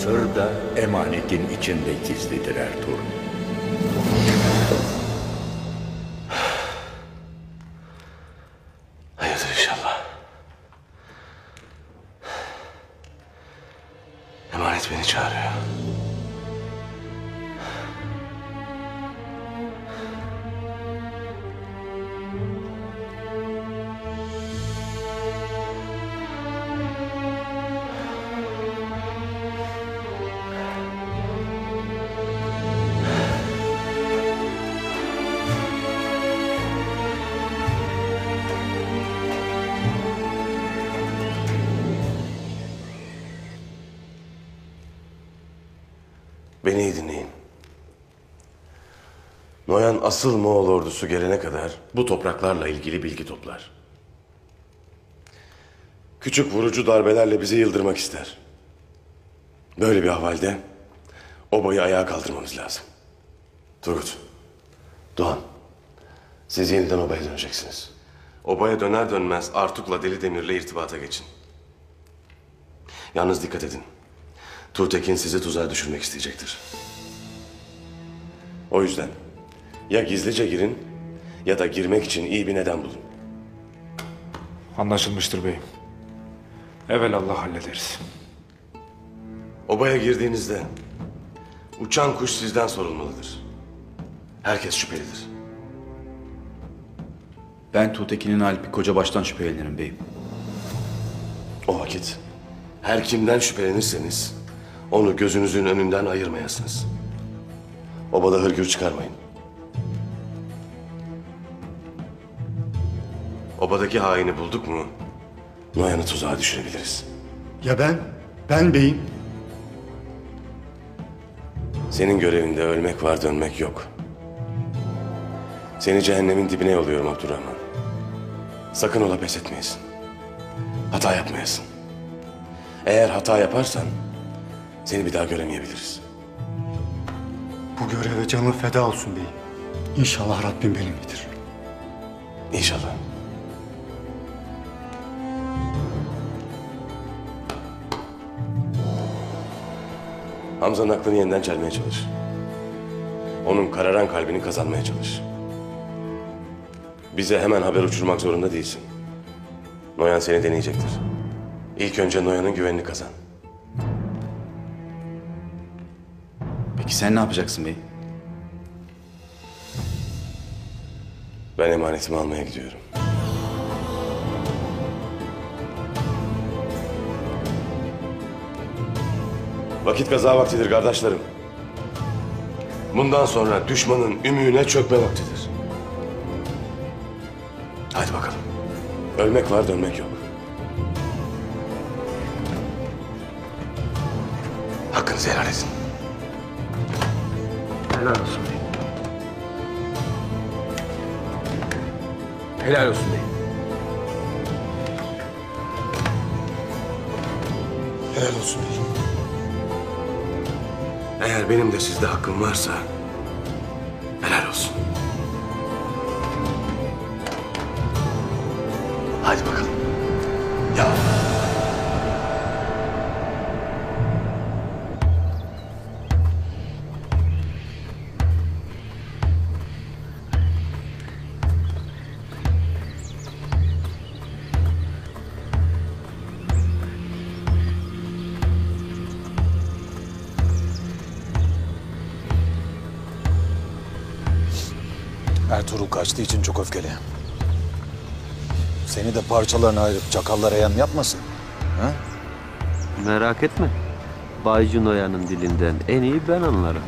Sır da emanetin içinde gizlidir Ertuğrul. Hayırdır inşallah. Emanet beni çağırıyor. Beni iyi dinleyin. Noyan asıl Moğol ordusu gelene kadar bu topraklarla ilgili bilgi toplar. Küçük vurucu darbelerle bizi yıldırmak ister. Böyle bir ahvalde obayı ayağa kaldırmamız lazım. Turgut, Doğan, siz yeniden obaya döneceksiniz. Obaya döner dönmez Artuk'la Deli Demir'le irtibata geçin. Yalnız dikkat edin. Turtekin sizi tuzağa düşürmek isteyecektir. O yüzden ya gizlice girin ya da girmek için iyi bir neden bulun. Anlaşılmıştır beyim. Evelallah hallederiz. Obaya girdiğinizde uçan kuş sizden sorulmalıdır. Herkes şüphelidir. Ben Tuğtekin'in Alp'i Kocabaş'tan şüphelenirim beyim. O vakit her kimden şüphelenirseniz onu gözünüzün önünden ayırmayasınız. Obada hırgür çıkarmayın. Obadaki haini bulduk mu Noyan'ı tuzağa düşürebiliriz. Ya ben? Ben beyim. Senin görevinde ölmek var, dönmek yok. Seni cehennemin dibine yolluyorum Abdurrahman. Sakın ola pes etmeyesin. Hata yapmayasın. Eğer hata yaparsan seni bir daha göremeyebiliriz. Bu göreve canım feda olsun beyim. İnşallah Rabbim benimledir. İnşallah. Hamza'nın aklını yeniden çelmeye çalış. Onun kararan kalbini kazanmaya çalış. Bize hemen haber uçurmak zorunda değilsin. Noyan seni deneyecektir. İlk önce Noyan'ın güvenini kazan. Peki sen ne yapacaksın beyim? Ben emanetimi almaya gidiyorum. Vakit kaza vaktidir kardeşlerim. Bundan sonra düşmanın ümüğüne çökme vaktidir. Hadi bakalım. Ölmek var, dönmek yok. Hakkınızı helal edin. Helal olsun beyim. Helal olsun beyim. Helal olsun beyim. Eğer benim de sizde hakkım varsa helal olsun. Hadi bakalım. Ya. Ertuğrul kaçtığı için çok öfkeli. Seni de parçalarına ayırıp çakallara yem yapmasın. Ha? Merak etme. Baycı Noyan'ın dilinden en iyi ben anlarım.